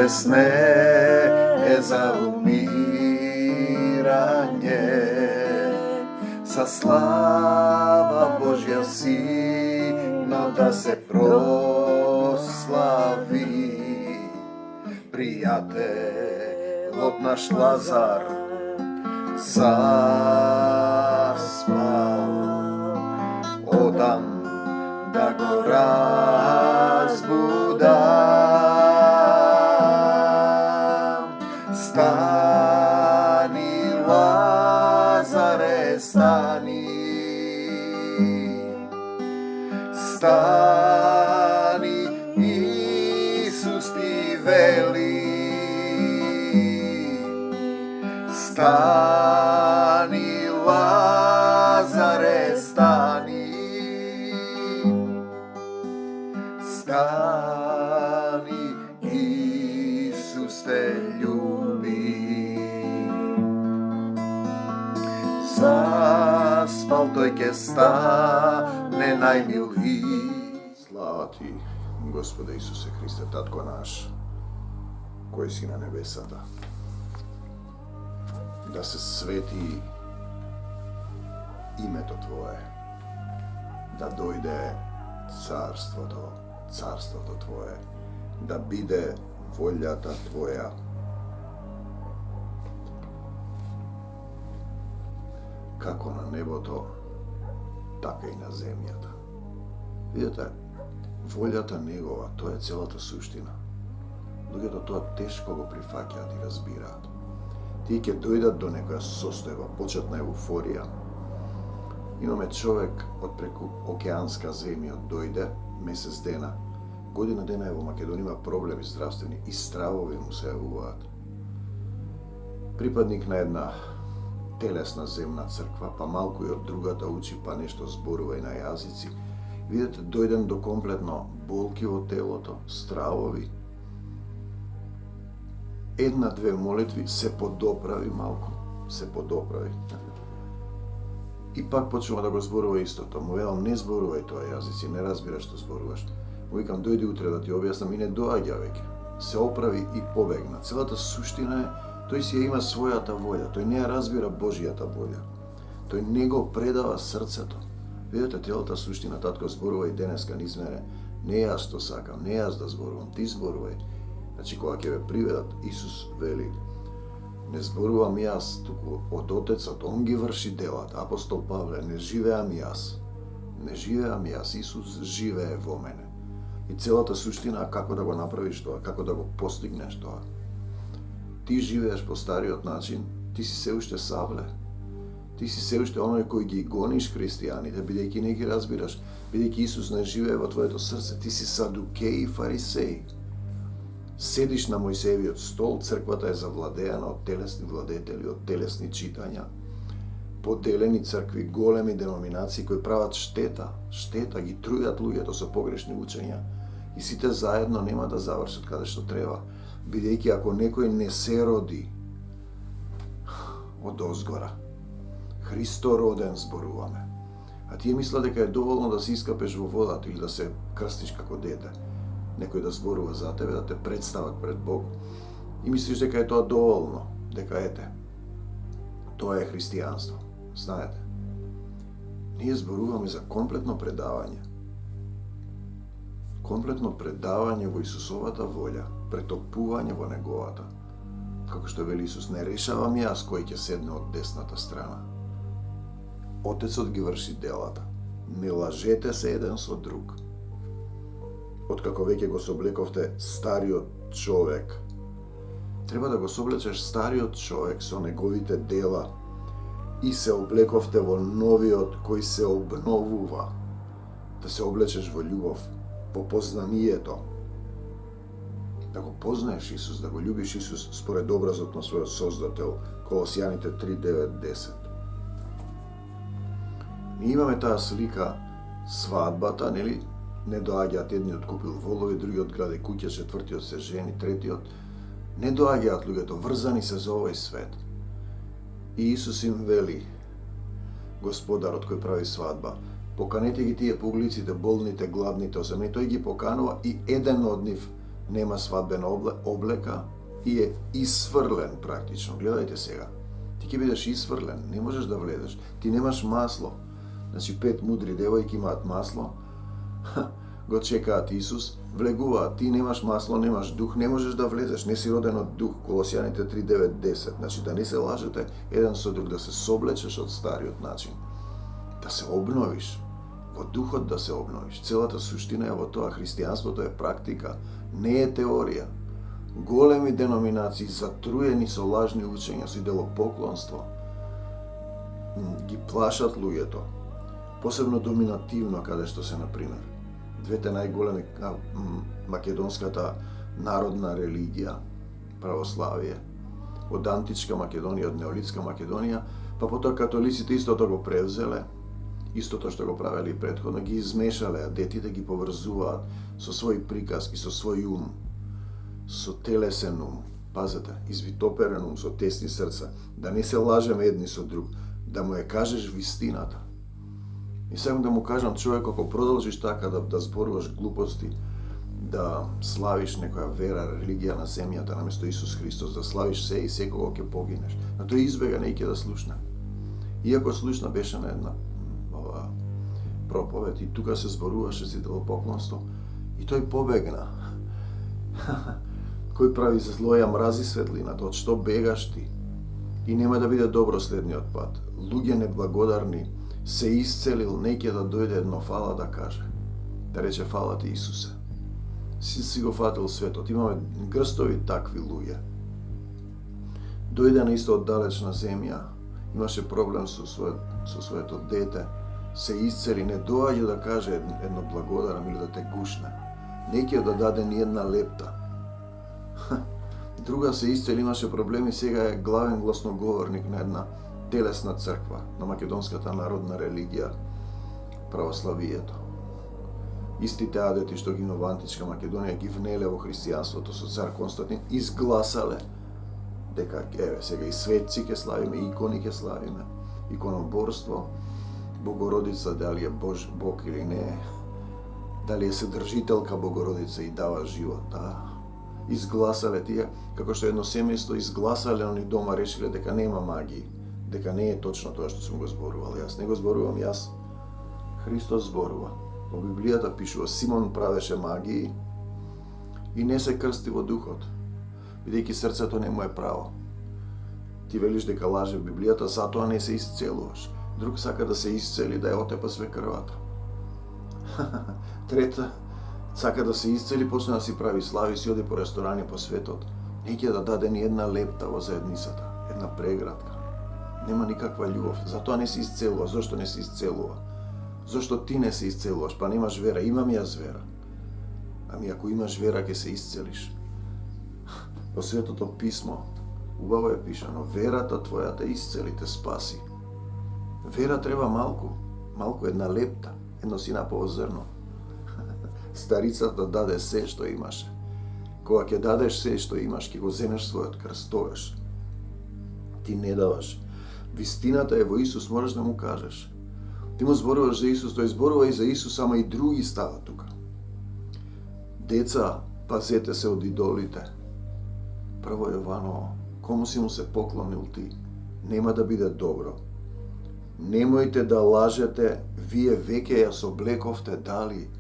bolesne za umiranje. Sa slava Božja sino da se proslavi. Prijatelj od naš Lazar zaspal, odam da go razbudam. Stani Lazare, stani, stani, Isus ti veli. Stani Lazare, stani, stani, Isus te ljubi. Zaspal dojke stane najmiliji. Slava ti, Gospode Isuse Hriste, Tatko naš, koji si na nebesata. Da se sveti ime to Tvoje, da dojde carstvo to Tvoje, da bide voljata Tvoja. Kako na nebo to, tako i na zemljata. Vidite, voljata njegova, to je celата suština. Луѓето тоа тешко го прифаќаат и разбираат. Тие ќе дојдат до некоја состојба, почетна еуфорија. Имаме човек од преку океанска земја дојде месец дена. Година дена е во Македонија, има проблеми здравствени и стравови му се јавуваат. Припадник на една телесна земна црква, па малку и од другата учи, па нешто зборува и на јазици. Видете, дојден до комплетно болки во телото, стравови. Една-две молитви се подоправи малку, се подоправи. И пак почнува да го зборува истото. Му велам, не зборувај тоа јазици, не разбираш што зборуваш. Му викам, дојди утре да ти објаснам и не доаѓа веќе. Се оправи и побегна. Целата суштина е, тој си ја има својата волја, тој не ја разбира Божијата волја. Тој не го предава срцето. Видете, целата суштина, татко зборува и денеска низ мене. Не јас што сакам, не јас да зборувам, ти зборувај. Значи, кога ќе ве приведат, Исус вели, не зборувам јас, туку од Отецот, Он ги врши делата. Апостол Павле, не живеам јас. Не живеам јас, Исус живее во мене. И целата суштина, како да го направиш тоа, како да го постигнеш тоа. Ти живееш по стариот начин, ти си се уште Савле. Ти си се уште оној кој ги гониш христијаните, бидејќи не ги разбираш, бидејќи Исус не живее во твоето срце, ти си садукеј и фарисеј. Седиш на Мојсеевиот стол, црквата е завладеана од телесни владетели, од телесни читања, поделени цркви, големи деноминации кои прават штета, ги трујат луѓето со погрешни учења и сите заедно нема да завршат каде што треба, бидејќи ако некој не се роди од озгора, Христороден зборуваме, а тие мислат дека е доволно да се искапеш во водата или да се крстиш како дете, некој да зборува за тебе, да те представат пред Бог и мислиш дека е тоа доволно, дека ете, тоа е христијанство. Знаете, ние зборуваме за комплетно предавање. Комплетно предавање во Исусовата волја, претопување во Неговата. Како што вели Исус, не решавам јас кој ќе седне од десната страна. Отецот ги врши делата. Не лажете се еден со друг. Откако веќе го соблековте стариот човек, треба да го соблечеш стариот човек со неговите дела и се облековте во новиот кој се обновува. Да се облечеш во љубов, во познанието. Да го познаеш Исус, да го љубиш Исус според образот на својот Создател, Колосијаните 3:9-10. Ние имаме таа слика свадбата, нели? Не доаѓаат, едниот купил волови, другиот гради куќа, четвртиот се жени, третиот. Не доаѓаат луѓето, врзани се за овој свет. И Исус им вели, Господарот кој прави свадба, поканете ги тие по улиците, болните, гладните, осамени, тој ги поканува и еден од нив nema svadbena obleka i je isvrlen praktično. Gledajte сега. Ti ќе бидеш isvrlen, не можеш да влезеш. Ти немаш масло. Значи 5 мудри девојки имаат масло, го чекаат Исус, влегуваат, ти немаш масло, немаш дух, не можеш да влезеш, не си роден од дух, Колосјаните 3:9-10. Значи да не се лажете еден со друг, да се соблечеш од стариот начин, да се обновиш, во духот да се обновиш. Целата суштина е во тоа, христијанството е практика, не е теорија. Големи деноминации, затруени со лажни учења, со идолопоклонство, ги плашат луѓето. Посебно доминативно, каде што се, например, двете најголеми, македонската народна религија, православие, од античка Македонија, од неолитска Македонија, па потоа католиците истото го превзеле, истото што го правеле и претходно, ги измешале, а детите ги поврзуваат со своји приказки, со свој ум, со телесен ум, пазете, извитоперен ум, со тесни срца, да не се лажеме едни со друг, да му ја кажеш вистината. И сакам да му кажам, човек, ако продолжиш така да зборуваш глупости, да славиш некоја вера, религија на земјата, наместо Исус Христос, да славиш се и секого ќе погинеш. А тој избега, не ќе да слушна. Иако слушна беше на една проповед и тука се зборуваше за идолопоклонство, и тој побегна. Кој прави за зло, ја мрази светлината, од што бегаш ти? И нема да биде добро следниот пат. Луѓе неблагодарни, се исцелил, не ќе да дојде едно фала да каже. Да рече фала ти Исусе. Си го фатил светот. Имаме грстови такви луѓе. Дојде на исто оддалечна земја, имаше проблем со своето дете, се исцели, не доаѓа да каже едно благодарам или да те гушне. Не ќе да даде ни една лепта. Друга се исцели, имаше проблеми, сега е главен гласноговорник на една телесна црква, на македонската народна религија, православието. Истите адети што ги има во античка Македонија ги внеле во христијанството со цар Константин, изгласале дека еве сега и светци ќе славиме, икони ќе славиме, иконоборство, Богородица дали е Бог или не, дали е содржителка Богородица и дава живот, да. Изгласале тие, како што едно семејство изгласале они дома, решиле дека нема магии, дека не е точно тоа што сум го зборувал јас. Не го зборувам јас, Христос зборува. Во Библијата пишува, Симон правеше магии и не се крсти во духот, бидејќи срцето не му е право. Ти велиш дека лаже Библијата, затоа не се исцелуваш. Друг сака да се исцели, да ја отепа све крвата. Трета сака да се исцели, почне да си прави слави, си оди по ресторани по светот. Не ќе да даде ни една лепта во заедницата, една преградка. Нема никаква љубов, затоа не се исцелува. Зошто не се исцелува? Зошто ти не се исцелуваш? Па немаш вера. Имам јас вера. Ами ако имаш вера, ќе се исцелиш. Во Светото писмо убаво е пишано, верата твоја те исцели, те спаси. Вера треба малку една лепта, едно синапово зрно. Старицата даде се што имаше. Кога ќе дадеш се што имаш, ќе го земеш својот крст, тогаш. Ти не даваш. Вистината е во Исус, можеш да му кажеш. Ти му зборуваш за Исус, тој зборува и за Исус, ама и други става тука. Деца, пазете се од идолите. Прво Јованово, кому си му се поклонил ти, нема да биде добро. Немојте да лажете, вие веќе ја соблековте дали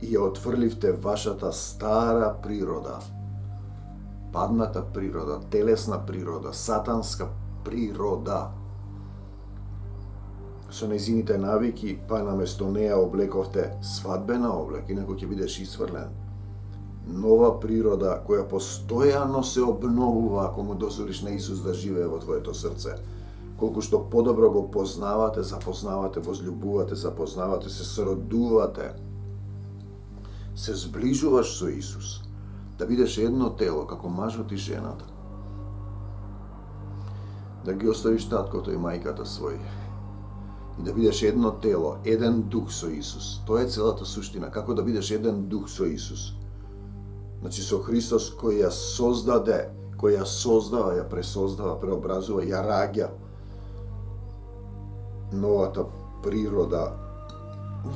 и ја отфрливте вашата стара природа. Падната природа, телесна природа, сатанска природа. Со нејзините навики, па наместо неја облековте свадбена облек, инаку ќе бидеш исфрлен. Нова природа која постојано се обновува ако му дозволиш на Исус да живее во твоето срце. Колку што подобро го познавате, запознавате, возлюбувате, запознавате, се сродувате, се зближуваш со Исус, да бидеш едно тело, како мажот и жената. Да ги оставиш таткото и мајката свој. И да бидеш едно тело, еден дух со Исус. Тоа е целата суштина, како да бидеш еден дух со Исус. Значи со Христос кој ја создаде, кој ја создава, ја пресоздава, преобразува, ја раѓа новата природа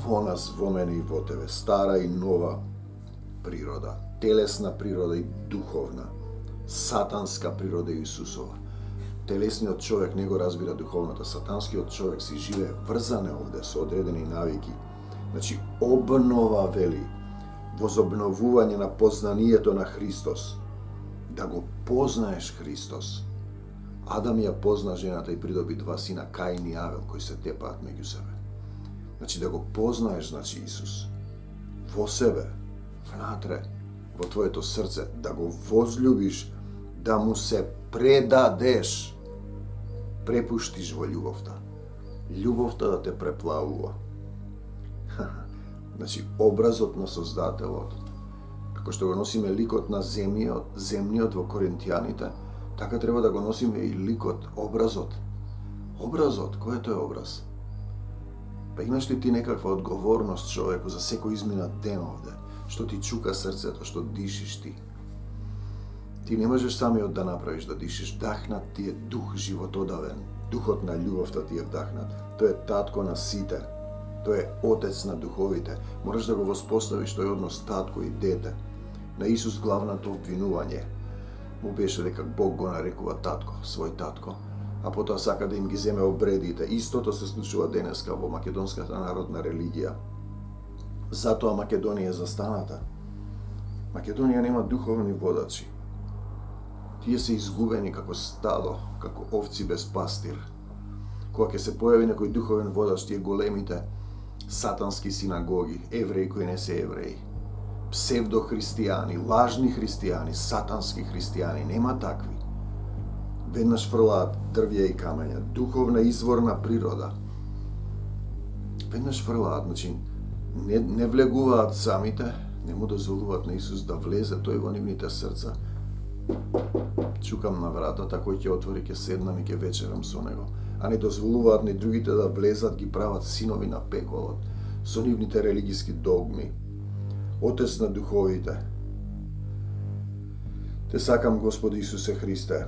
во нас, во мене и во тебе, стара и нова природа, телесна природа и духовна. Сатанска природа и Исусова. Телесниот човек не го разбира духовната, сатанскиот човек си живее врзане овде со одредени навики. Значи, обнова вели, возобновување на познанието на Христос. Да го познаеш Христос. Адам ја позна жената и придоби 2 сина, Каин и Авел, кои се тепаат меѓу себе. Значи, да го познаеш, значи, Исус. Во себе, внатре, во твоето срце, да го возлюбиш, да му се предадеш, препуштиш во љубовта. Љубовта да те преплавува. Значи, образот на Создателот, како што го носиме ликот на земниот во Коринтијаните, така треба да го носиме и ликот, образот. Образот, кој е тој образ? Па имаш ли ти некаква одговорност, човеку, за секој изминат ден овде, што ти чука срцето, што дишиш ти? Ти не можеш самиот да направиш да дишиш, вдахнат ти е дух животодавен, духот на љубовта ти е вдахнат. Тој е татко на сите, тој е отец на духовите. Можеш да го воспоставиш тој однос татко и дете. На Исус главното обвинување му беше дека Бог го нарекува татко, свој татко, а потоа сака да им ги земе обредите. Истото се случува денеска во македонската народна религија. Затоа Македонија е застаната. Македонија нема духовни водачи. Тие се изгубени како стадо, како овци без пастир. Кога ќе се појави некој духовен водач, тие големите сатански синагоги, евреи кои не се евреи, псевдохристијани, лажни христијани, сатански христијани, нема такви. Веднаш фрлаат дрвја и камења, духовна изворна природа. Веднаш фрлаат, значи не влегуваат самите, не му дозволуваат на Исус да влезе тој во нивните срца. Чукам на вратата, кој ќе отвори, ќе седнам и ќе вечерам со него. А не дозволуваат ни другите да влезат, ги прават синови на пеколот, со нивните религиски догми. Отец на духовите. Те сакам, Господи Исусе Христе.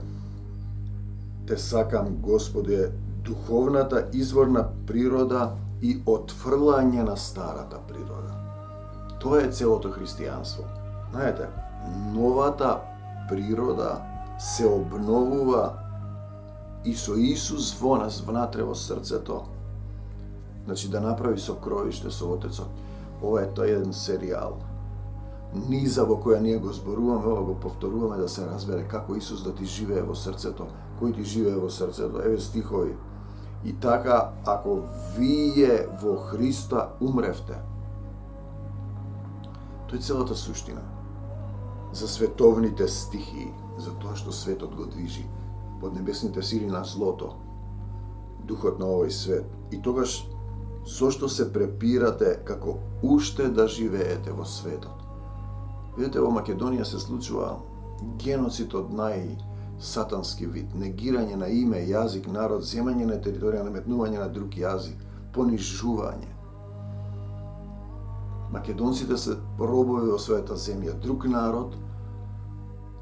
Те сакам, Господи, духовната изворна природа и отфрлање на старата природа. Тоа е целото христијанство. Знаете, новата природа се обновува и со Исус во нас, внатре во срцето. Значи да направи сокровиште со Отецот. Ова е тој еден серијал. Низа во која ние го зборуваме, ова го повторуваме да се разбере како Исус да ти живее во срцето, кој ти живее во срцето. Еве стихови. И така, ако вие во Христа умревте, тој целата суштина за световните стихии, за тоа што светот го движи, под небесните сили на злото, духот на овој свет. И тогаш, зошто се препирате како уште да живеете во светот? Видете, во Македонија се случува геноцид од најсатански вид, негирање на име, јазик, народ, земање на територија, наметнување на друг јазик, понижување. Македонците се робови во својата земја, друг народ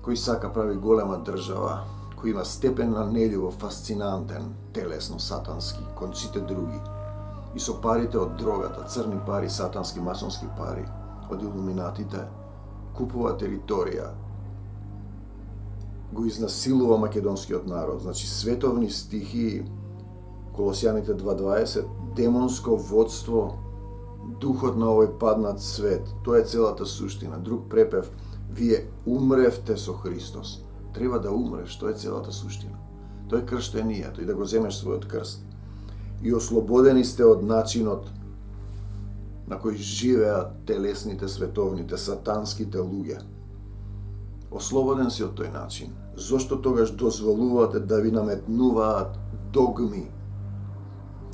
кој сака прави голема држава, кој има степен на нељубов фасцинантен, телесно, сатански, кон сите други. И со парите од дрогата, црни пари, сатански, масонски пари, од илуминатите, купува територија, го изнасилува македонскиот народ. Значи, световни стихии, Колосјаните 2.20, демонско водство, духот на овој паднат свет. Тоа е целата суштина. Друг препев, вие умревте со Христос. Треба да умреш, тоа е целата суштина. Тоа е крштенијето и да го земеш својот крст. И ослободени сте од начинот на кој живеат телесните, световните, сатанските луѓе. Ослободен си од тој начин. Зошто тогаш дозволувате да ви наметнуваат догми?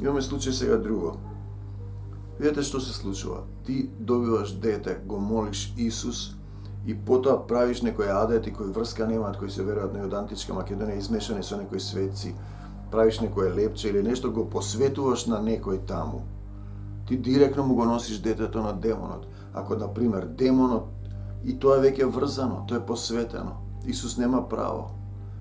Имаме случај сега друго. Видете што се случува. Ти добиваш дете, го молиш Исус и потоа правиш некои адети кои врска немаат, кои се веруват на од античка Македонија, измешани со некои светци, правиш некое лепче или нешто, го посветуваш на некој таму. Ти директно му го носиш детето на демонот. Ако, например, демонот, и тоа е веќе врзано, тоа е посветено. Исус нема право.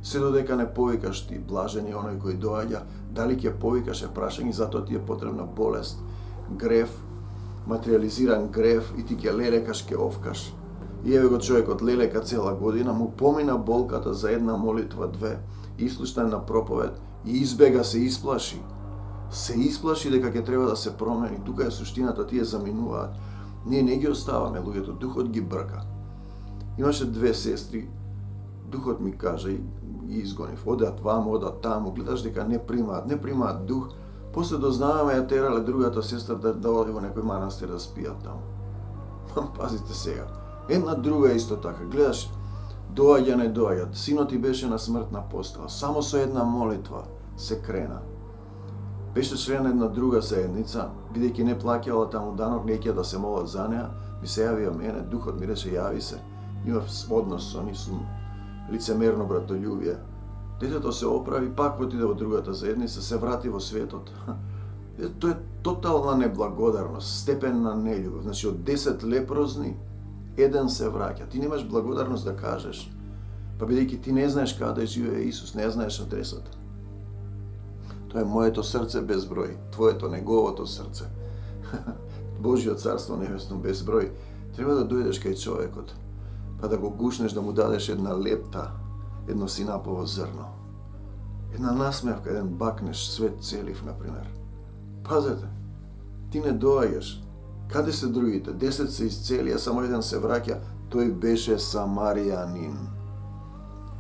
Се додека не повикаш ти, блажен е оној кој доаѓа, дали ќе повикаш е прашање, затоа ти е потребна болест, грев, материализиран грев и ти ќе лелекаш, ќе овкаш. И еве го човекот лелека цела година, му помина болката за една молитва, две, ислушна на проповед и избега, се исплаши. Се исплаши дека ќе треба да се промени. Тука е суштината, тие заминуваат. Ние не ги оставаме луѓето, духот ги брка. Имаше две сестри, духот ми кажа и изгонив. Одат ваму, одат таму, гледаш дека не примаат дух. После дознаваме ја терале другата сестра да оди во некој манастир да спијат таму. Пазите сега. Една друга исто така. Гледаш, не доаѓат. Синот ти беше на смртна постела. Само со една молитва се крена. Беше член на една друга заедница, бидејќи не плаќала таму данок, неќе да се молат за неа, ми се јавија мене, духот ми рече јави се. Имав однос со нив, сум лицемерно братолюбие. Детето се оправи, пак отиде во другата заедница, се врати во светот. Тоа е тотална неблагодарност, степен на нељубов. Значи, од 10 лепрозни, еден се враќа. Ти немаш благодарност да кажеш, па бидејќи ти не знаеш каде живее Исус, не знаеш адресата. Тоа е моето срце без број, твоето, неговото срце. Божјо царство небесно без број. Треба да дојдеш кај човекот, па да го гушнеш, да му дадеш една лепта, едно синапово зрно. Една насмевка, еден бакнеш, свет целив, например. Пазете, ти не доаѓаш. Каде се другите? 10 се исцелија, само еден се враќа. Тој беше самаријанин.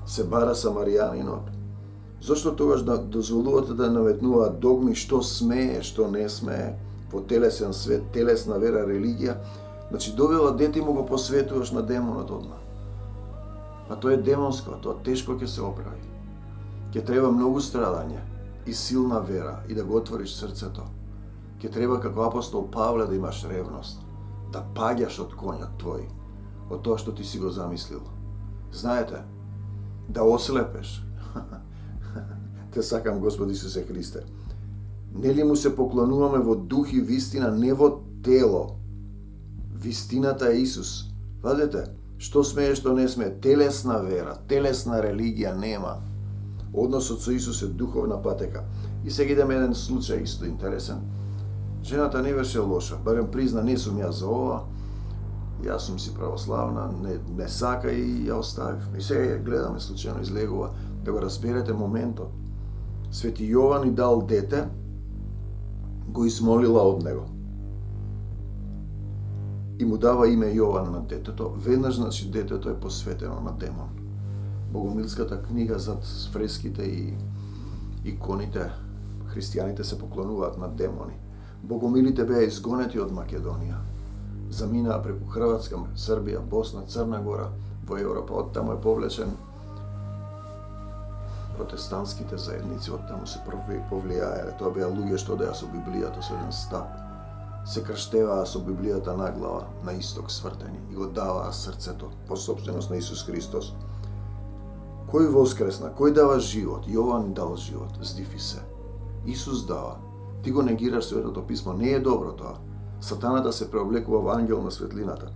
Се бара самаријанинот. Зошто тогаш да дозволувате да наветнуваат догми што смее, што не смее во телесен свет, телесна вера, религија? Значи довела дете и му го посветуваш на демонот одма. А тоа е демонско, тоа тешко ќе се оправи. Ќе треба многу страдање и силна вера и да го отвориш срцето. Ќе треба како апостол Павле да имаш ревност, да паѓаш од конјот твој, од тоа што ти си го замислил. Знаете, да ослепеш. Те сакам, Господ Исусе Христе. Нели му се поклонуваме во дух и вистина, не во тело. Вистината е Исус. Видите, што смее, што не смее. Телесна вера, телесна религија нема. Односот со Исус е духовна патека. И сега идеме еден случај исто интересен. Жената не беше лоша, барем призна, не сум ја за ова. Јас сум си православна, не сака и ја оставив. И сега ја гледаме случајно излегува, да го разберете моментот. Свети Јован и дал дете, го измолила од него. И му дава име Јован на детето. Веднаш, значи, детето е посветено на демон. Богомилската книга зад фреските и иконите, христијаните се поклонуваат на демони. Богомилите беа изгонети од Македонија. Заминаа преку Хрватска, Србија, Босна, Црна Гора, во Европа. Од таму е повлечен протестантските заедници, од таму се повлијаеле. Тоа беа луѓе што одеа со Библијата, со еден стап. Се крштеваа со Библијата на глава, на исток свртени и го даваа срцето по собственост на Исус Христос. Кој воскресна? Кој дава живот? Јован дал живот, здифи се. Исус дава. Ти го негираш Светото писмо, не е добро тоа. Сатаната се преоблекува во ангел на светлината.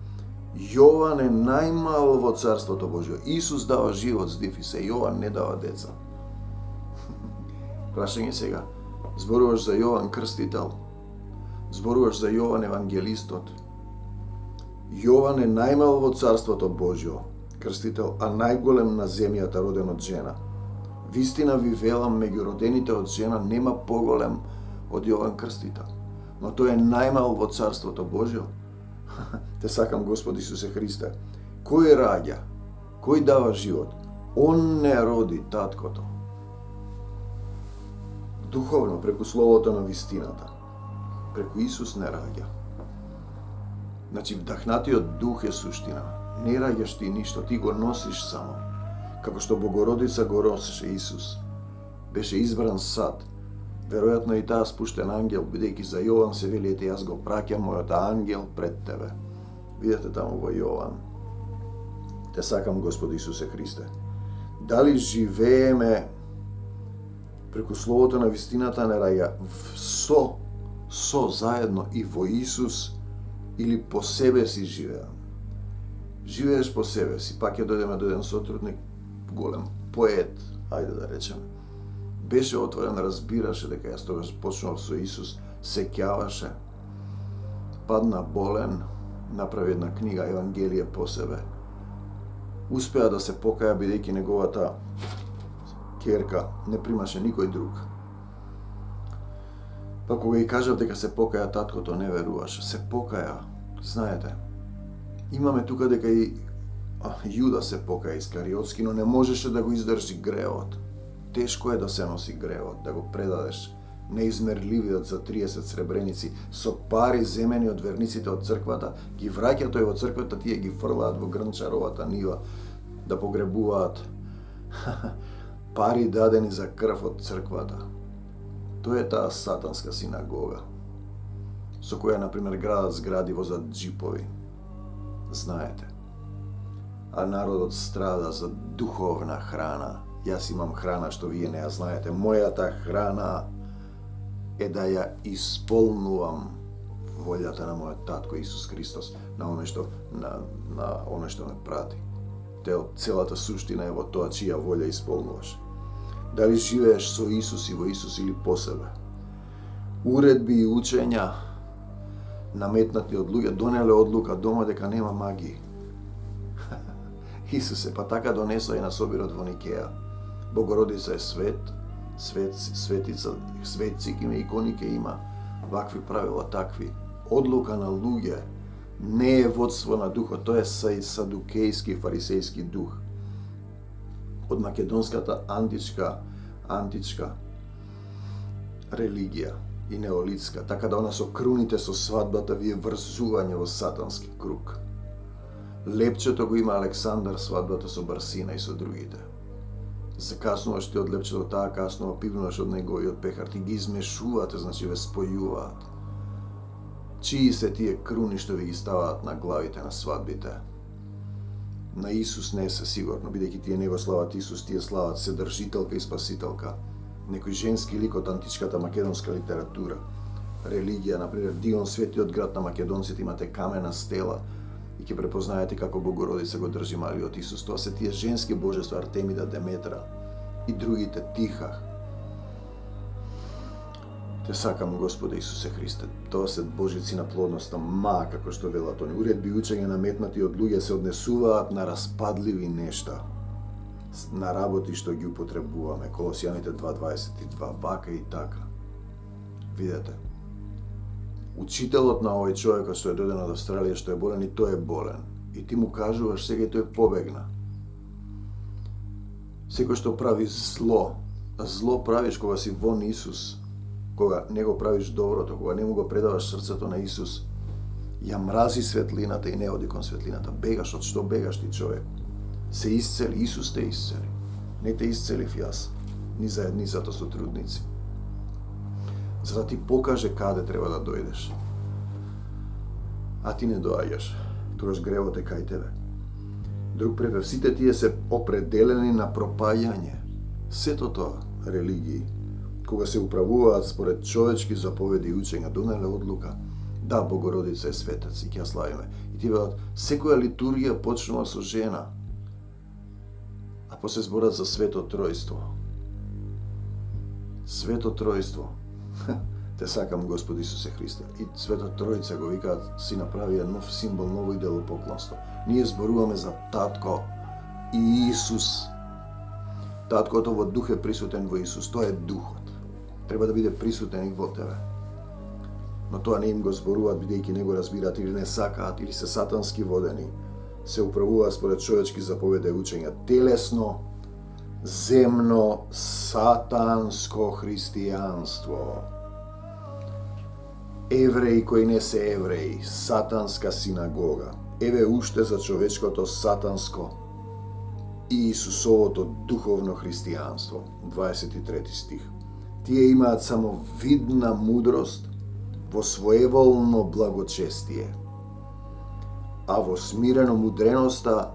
Јован е најмал во Царството Божјо. Исус дава живот, здифи се. Јован не дава деца. Прашање сега. Зборуваш за Јован Крстител. Зборуваш за Јован Евангелистот. Јован е најмал во Царството Божјо, Крстител, а најголем на земјата, роден од жена. Вистина ви велам, меѓу родените од жена нема поголем од Јован Крстител. Но тој е најмал во Царството Божјо. Те сакам, Господ Исусе Христе. Кој раѓа? Кој дава живот? Он не роди таткото. Духовно, преку словото на вистината. Преку Исус не раѓа. Значи, вдахнатиот дух е суштина. Не раѓаш ти ништо, ти го носиш само. Како што Богородица го носеше Исус. Беше избран сад. Веројатно и таа спуштен ангел, бидејќи за Јован се вели, ете јас го праќам мојот ангел пред тебе. Видете таму во Јован. Те сакам, Господ Исусе Христе. Дали живееме преку словото на вистината не раѓа со заедно и во Исус, или по себе си живеам? Живееш по себе си, пак ќе дојдеме до еден сотрудник, голем поет, ајде да речеме. Беше отворен, разбираше дека јас тогаш почнав со Исус, сеќаваше, падна болен, направи една книга Евангелие по себе. Успеа да се покаја бидејќи неговата ќерка не примаше никој друг. Па кога и кажав дека се покаја, таткото не веруваше. Се покаја. Знаете, имаме тука дека и Јуда се покаја Искариотски, но не можеше да го издржи гревот. Тешко е да се носи гревот, да го предадеш неизмерливиот за 30 сребреници со пари земени од верниците од црквата, ги враќа тој во црквата, тие ги фрлаат во грнчаровата нива да погребуваат пари дадени за крв од црквата. Тоа е таа сатанска синагога, со која, например, градат згради возат джипови. Знаете. А народот страда за духовна храна. Јас имам храна што вие не ја знаете. Мојата храна е да ја исполнувам волјата на мојот татко Исус Христос, на оној што ме прати. Целата суштина е во тоа чија волја исполнуваш. Дали живееш со Исус и во Исус или по себе. Уредби и учења наметнати од луѓе донеле одлука дома дека нема магии. Исусе па така донесоа и на собирот во Никеја. Богородица е свет, светци има, икони ке има, вакви правила, такви. Одлука на луѓе не е водство на духот, тоа е садукејски, фарисејски дух. Од македонската античка религија и неолитска, така да она со круните, со свадбата ви е врзување во сатански круг. Лепчето го има Александар, свадбата со Барсина и со другите. Закаснуваш ти од лепчето, таа каснува, пивнуваш од неговиот пехар, ти ги измешувате, значи ве спојуваат. Чии се тие круни што ви ги ставаат на главите на свадбите? На Исус не се сигурно, бидејќи тие не го слават Исус, тие слават Седржителка и Спасителка. Некој женски лик од античката македонска литература. Религија, например, Дион, светиот град на македонците, имате камена стела и ќе препознаете како Богородица го држи малиот Исус. Тоа се тие женски божества, Артемида, Деметра и другите, Тиха. Те сакам, Господе Исусе Христе, тоа се божици на плодноста, како што велат они. Уредби и учења наметнати од луѓе се однесуваат на распадливи нешта, на работи што ги употребуваме. Колосијаните 2:22, вака и така. Видете, учителот на овој човекот што е дојден од Австралија, што е болен, и тој е болен. И ти му кажуваш сега и тој побегна. Секој што прави зло правиш кога си вон Исус, кога не го правиш доброто, кога не му го предаваш срцето на Исус, ја мрази светлината и не оди кон светлината. Бегаш, од што бегаш ти, човек? Се исцели, Исус те исцели. Не те исцелив јас, ни заедницата со трудници. За да ти покаже каде треба да дојдеш. А ти не доаѓаш, тогаш гревот е кај тебе. Друг препев, сите тие се определени на пропаѓање. Сето тоа, религии, кога се управуваат според човечки заповеди и учења, донеле одлука, да, Богородица е светец и ќе ја славиме. И ти велат, секоја литургија почнува со жена, а после зборат за Свето Тројство. Свето Тројство. Те сакам, Господи Исусе Христе. И Свето Тројца го викаат, си направија нов символ, ново идолопоклонство. Ние зборуваме за Татко и Исус. Таткото во дух е присутен во Исус, тоа е духот. Треба да биде присутен и во тебе. Но тоа не им го зборуваат, бидејќи не го разбираат или не сакаат, или се сатански водени. Се управуваат според човечки заповеди и учења. Телесно, земно, сатанско христијанство. Евреи кои не се евреи, сатанска синагога. Еве уште за човечкото сатанско и Исусовото духовно христијанство. 23 стих. Тие имаат само видна мудрост во своеволно благочестие, а во смирено мудреноста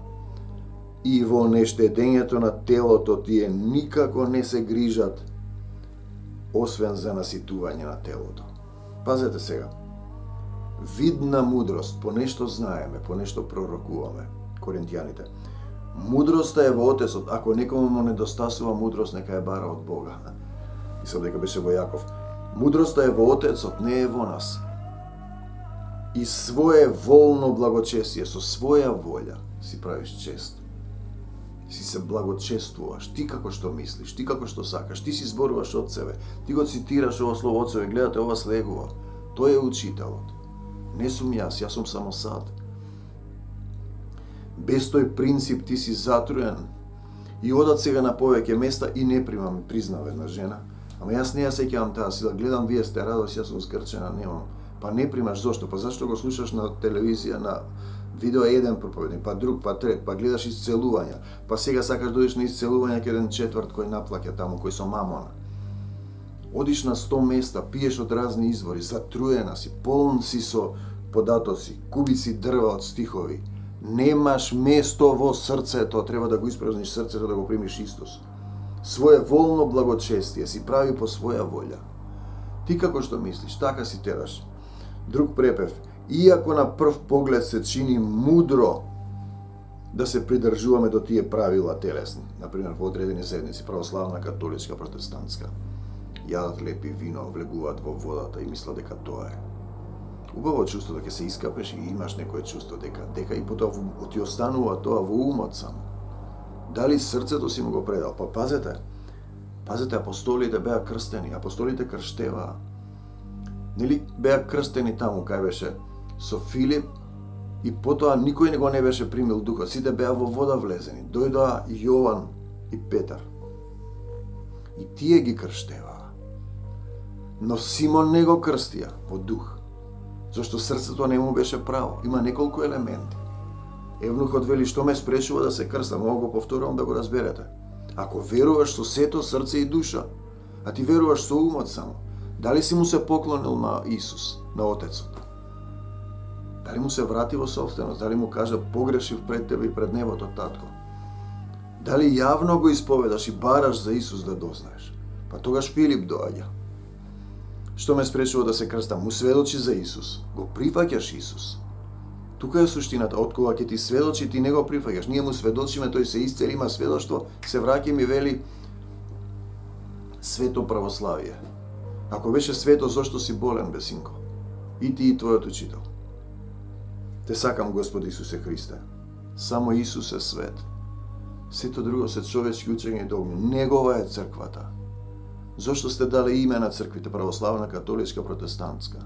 и во нештедењето на телото тие никако не се грижат, освен за наситување на телото. Пазете сега. Видна мудрост, по нешто знаеме, по нешто пророкуваме, Коринтијаните. Мудроста е во Отецот, ако некому му недостасува мудрост, нека ја бара од Бога. Мислам дека беше во Јаков. Мудроста е во Отецот, не е во нас. И свое волно благочестие, со своја волја си правиш чест. си се благочествуваш, ти како што мислиш, ти како што сакаш, ти си зборуваш од себе, ти го цитираш ово слово од себе, гледате ова слегува. Тој е учителот. Не сум јас сум само сад. Без тој принцип ти си затруен и одат сега на повеќе места и не примам, признава една жена. Ама јас не ја сеќавам таа сила, гледам вие сте радост, јас сум скрчена, немам. Па не примаш, зошто? Па зашто го слушаш на телевизија, на видео еден проповедник, па друг, па трет, па гледаш исцелувања, па сега сакаш да одиш на исцелување ке еден четврт кој наплаќа таму, кој со мамона. Одиш на 100 места, пиеш од разни извори, затруена си, полн си со податоци, кубици дрва од стихови. Немаш место во срцето, треба да го испразиш срцето да го примиш Исус. Своје волно благочестие си прави по своја волја. Ти како што мислиш, така си тераш. Друг препев, иако на прв поглед се чини мудро да се придржуваме до тие правила телесни, например во одредени заедници, православна, католичка, протестантска, јадат лепи вино, влегуваат во водата и мислат дека тоа е. Убаво чувство дека се искапеш и имаш некое чувство дека и потоа ти останува тоа во умот само. Дали срцето си му го предал? Па пазете, апостолите беа крстени, апостолите крштеваа. Нели беа крстени таму кај беше со Филип и потоа никој го не беше примил духот, сите беа во вода влезени. Дојдоа Јован и Петар. И тие ги крштеваа. Но Симон не го крстија во дух, зашто срцето не му беше право. Има неколку елементи. Евнухот вели, што ме спречува да се крстам, ово го повторувам да го разберете. Ако веруваш со сето срце и душа, а ти веруваш со умот само, дали си му се поклонил на Исус, на Отецот? Дали му се врати во собственост? Дали му кажа погрешив пред тебе и пред небото, татко? Дали јавно го исповедаш и бараш за Исус да дознаеш? Па тогаш Филип доаѓа. Што ме спречува да се крстам? Му сведочи за Исус. Го прифаќаш Исус. Тука е суштината, откога ќе ти сведочи, ти не го прифаќаш. Ние му сведочиме, тој се исцели, има сведоштво, се враќа ми вели свето православие. Ако беше свето, зошто си болен, бе, синко? И ти и твојот учител. Те сакам, Господи Исусе Христе. Само Исус е свет. Сето друго се човечки учења и догми. Негова е црквата. Зошто сте дали име на црквите, православна, католичка, протестантска?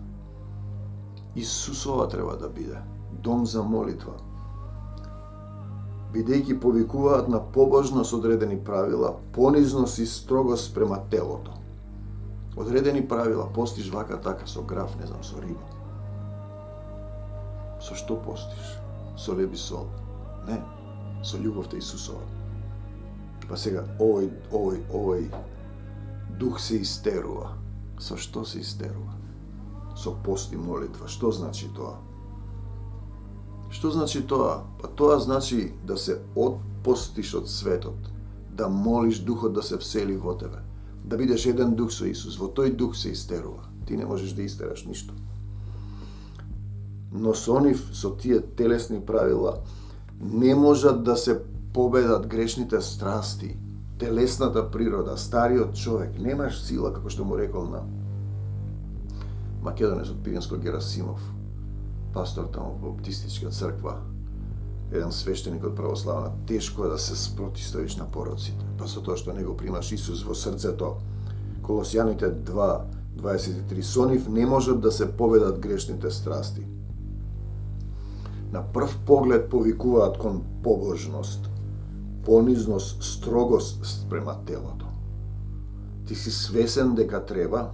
Исусова треба да биде. Дом за молитва. Бидејќи повикуваат на побожност одредени правила, понизност и строгост према телото. Одредени правила, постиш вака така, со граф, не знам, со риба. Со што постиш? Со леб и сол? Не, со љубовта Исусова. Па сега, овој дух се истерува. Со што се истерува? Со пост и молитва. Што значи тоа? Што значи тоа? Па тоа значи да се отпостиш од светот, да молиш духот да се всели во тебе, да бидеш еден дух со Исус, во тој дух се истерува. Ти не можеш да истераш ништо. Но со нив, со тие телесни правила, не можат да се победат грешните страсти, телесната природа, стариот човек. Немаш сила, како што му рекол на македонецот Пиринско Герасимов, пастор таму во Баптистичка црква, еден свештеник од православна. Тешко е да се спротиставиш на пороците, па со тоа што не го примаш Исус во срцето. Колосјаните 2:23. Со нив не можат да се победат грешните страсти. На прв поглед повикуваат кон побожност, понизност, строгост спрема телото. Ти си свесен дека треба,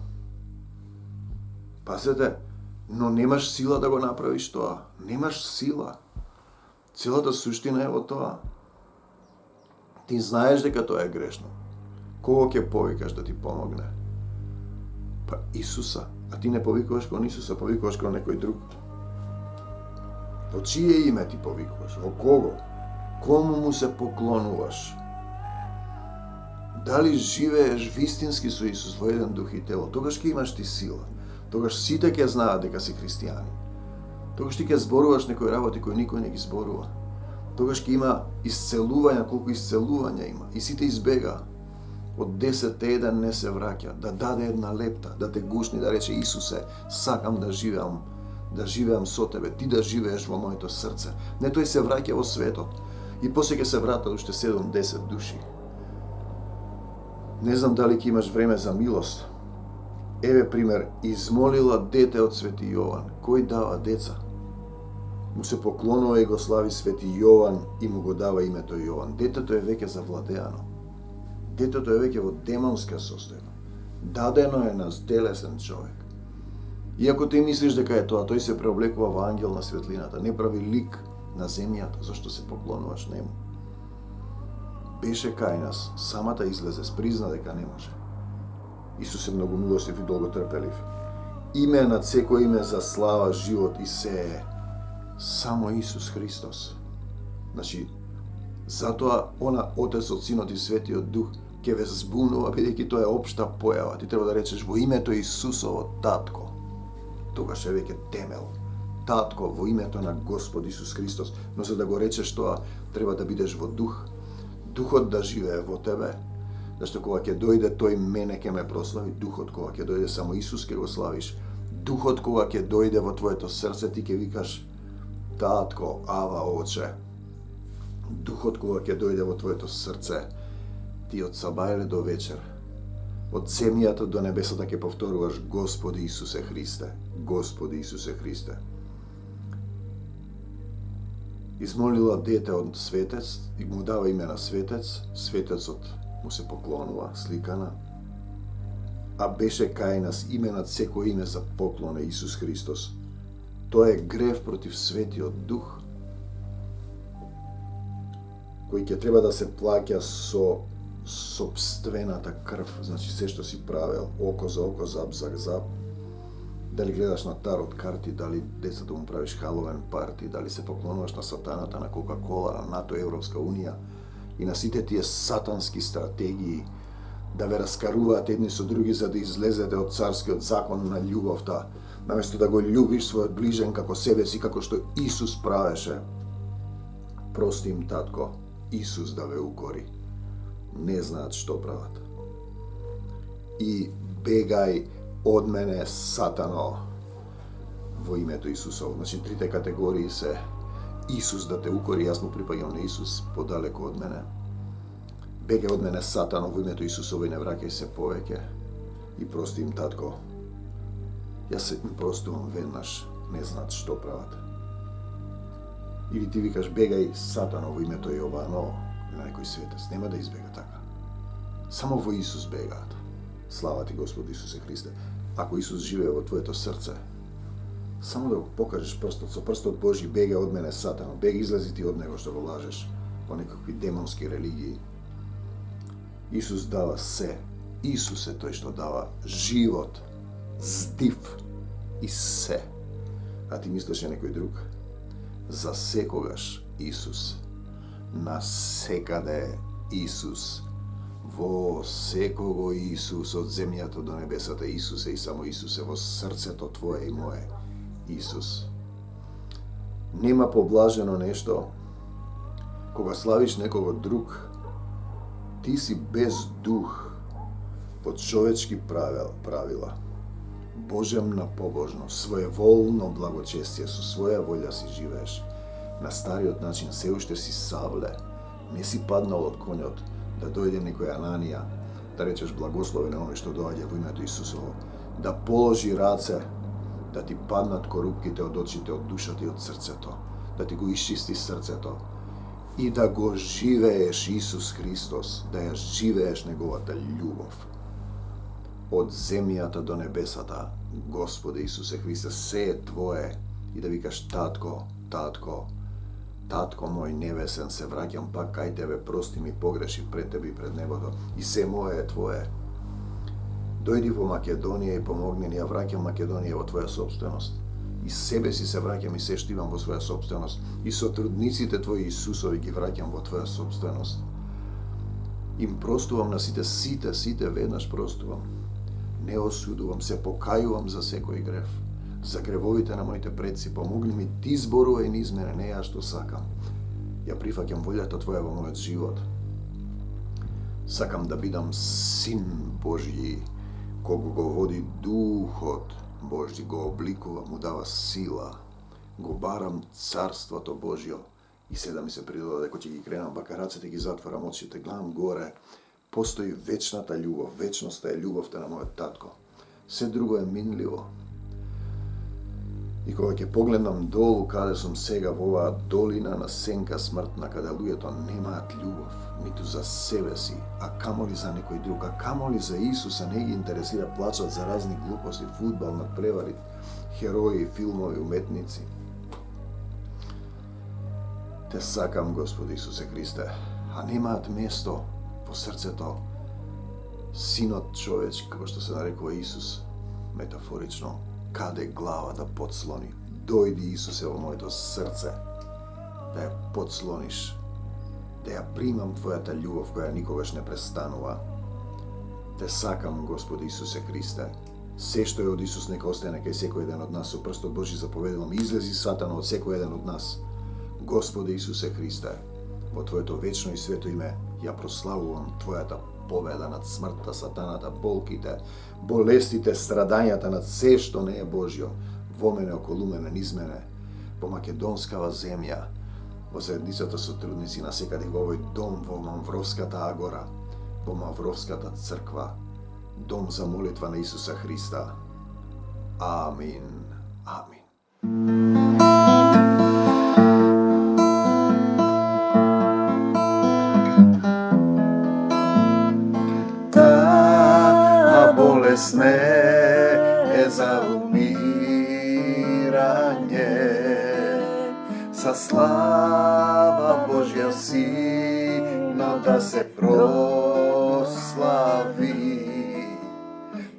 пазете, но немаш сила да го направиш тоа. Немаш сила. Целата суштина е во тоа. Ти знаеш дека тоа е грешно. Кого ќе повикаш да ти помогне? Па Исуса. А ти не повикуваш кон Исуса, повикуваш кон некој друг. Во чие име ти повикуваш? Во кого? Кому му се поклонуваш? Дали живееш вистински со Исус во еден дух и тело? Тогаш ќе имаш ти сила. Тогаш сите ќе знаат дека си христијани. Тогаш ти ќе зборуваш некои работи кои никој не ги зборува. Тогаш ќе има исцелувања, колку исцелувања има. И сите избега. Од 10 еден не се враќа, да даде една лепта, да те гушни, да рече Исусе, сакам да живеам со тебе, ти да живееш во моето срце. Не, тој се враќа во светот. И после ќе се вратат уште 7-10 души. Не знам дали ќе имаш време за милост. Еве пример, измолила дете од Свети Јован. Кој дава деца? Му се поклонува и го слави Свети Јован и му го дава името Јован. Детето е веќе завладеано. Детето е веќе во демонска состојба. Дадено е на телесен човек. Иако ти мислиш дека е тоа, тој се преоблекува во ангел на светлината, не прави лик на земјата, зашто се поклонуваш нему. Беше кај нас, самата излезе, призна дека не може. Исус е многу милостив и долготрпелив. Име над секој име за слава, живот и се е само Исус Христос. Значи, затоа она Отецот, Синот и Светиот Дух ќе ве збунува, бидејќи тоа е општа појава. Ти треба да речеш во името Исусово Татко. Тогаш е веќе темел. Татко во името на Господ Исус Христос. Но за да го речеш тоа, треба да бидеш во дух. Духот да живее во тебе. Зашто кога ќе дојде тој, мене ќе ме прослави. Духот кога ќе дојде, само Исус ќе го славиш. Духот кога ќе дојде во твоето срце, ти ќе викаш Татко, Ава, Оче. Духот кога ќе дојде во твоето срце, ти од сабајле до вечер, од земјата до небесата ќе повторуваш Господи Исусе Христе, Господи Исусе Христе. Измолила дете од светец и му дава име на светец, светецот му се поклонува, сликана, а беше кај нас име над секој име за поклон е Исус Христос. Тоа е грев против Светиот Дух, кој ќе треба да се плаќа со собствената крв, значи се што си правел, око за око, зап за зап. Дали гледаш на тарот карти, дали децата му правиш халовен парти, дали се поклонуваш на сатаната, на Кока-Кола, на НАТО, Европска Унија и на сите тие сатански стратегии да ве раскаруваат едни со други за да излезете од царскиот закон на љубовта, наместо да го љубиш својот ближен како себе си, како што Исус правеше. Прости им, Татко, Исус да ве укори. Не знаат што прават. И бегај од мене, Сатано, во името Исусово. Значи, трите категории се Исус да те укори, јас му припаѓам на Исус, подалеку од мене. Бегај од мене, Сатано, во името Исусово и не враќај се повеќе. И прости им, Татко. Јас се им простувам веднаш, не знаат што прават. Или ти викаш, бегај, Сатано, во името Јовано, на некој светец. Нема да избега така. Само во Исус бегаат. Слава ти, Господ Исусе Христе. Ако Исус живее во твоето срце, само да го покажеш прстот, со прстот Божи, бега од мене, Сатано, бега, излези ти од него што го лажеш по некакви демонски религии. Исус дава се. Исус е тој што дава живот, здив и се. А ти мислиш е некој друг? За секогаш Исус. На секаде Исус. Во секого Исус, од земјата до небесата Исус е и само Исус е во срцето твое и мое. Исус. Нема поблажено нешто кога славиш некого друг, ти си без дух, по човечки правила, божемна побожност, своеволно благочестие, со своја волја си живееш. На стариот начин се уште си Савле, не си паднал од конјот, да дојде некој Ананија, да речеш благословен е оној што доаѓа во името Исусово, да положи раце, да ти паднат корупките од очите, од душата и од срцето, да ти го исчисти срцето и да го живееш Исус Христос, да ја живееш неговата љубов. Од земјата до небесата, Господе Исусе Христе, се е Твое и да викаш Татко, Татко, Татко мој небесен, се враќам пак кај Тебе, прости ми погреши пред Тебе и пред небото, и се мое е Твое. Дојди во Македонија и помогни ни, ја враќам Македонија во Твоја собственост. И себе си се враќам и се што имам во своја собственост. И сотрудниците Твои Исусови ги враќам во Твоја собственост. Им простувам на сите веднаш простувам. Не осудувам, се покајувам за секој грев. За гревовите на моите предци, помогни ми, Ти зборувај низ мене, не ја што сакам. Ја прифаќам волјата Твоја во мојот живот. Сакам да бидам син Божји, кого го води Духот Божји, го обликува, му дава сила. Го барам Царството Божјо И седа ми се придода дека ќе ги кренам бакараците, ги затворам очите, гледам горе, постои вечната љубов, вечноста е љубовта на мојот татко. Се друго е минливо. И кога ќе погледнам долу каде сум сега во оваа долина на сенка смртна, каде луѓето немаат љубов, ниту за себе си, а камоли за некој друг, а камоли за Исуса, не ги интересира, плачат за разни глупости, фудбал, надпревари, херои, филмови, уметници. Те сакам, Господи Исусе Христе, а немаат место во срцето Синот човечки, како што се нарекува Исус, метафорично, каде глава да подслони. Дојди, Исусе, во моето срце, да ја подслониш, да ја примам Твојата љубов која никогаш не престанува. Те сакам, Господи Исусе Христе. Се што е од Исус нека остане кај секој еден од нас. Со прстот Божи заповедувам, излези сатана од секој еден од нас. Господи Исусе Христе, во Твоето вечно и свето име ја прославувам Твојата победа над смртта, сатаната, болките, болестите, страдањата, над се што не е Божјо, во мене, околу мене, низ мене, во македонскава земја, во заедницата со трудници насекаде во овој дом, во Мавровската агора, во Мавровската црква, дом за молитва на Исуса Христа. Амин. Амин. Болест не е за умирање, са слава Божја Синот да се прослави.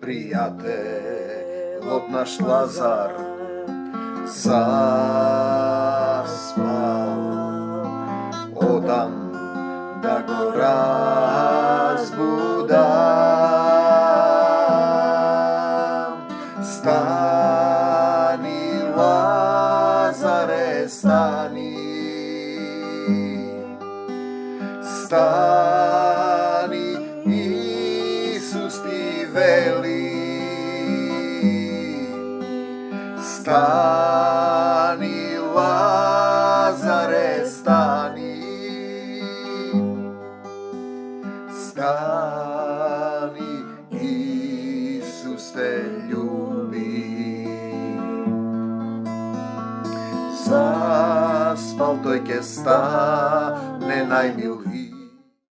Пријателот наш Лазар заспал, одам да го разбудам. Стани, Лазаре, стани, стани, Исус ти вели, стани, Лазаре, стани, стани, Исус те љуби. Заспал тој ке стане најмил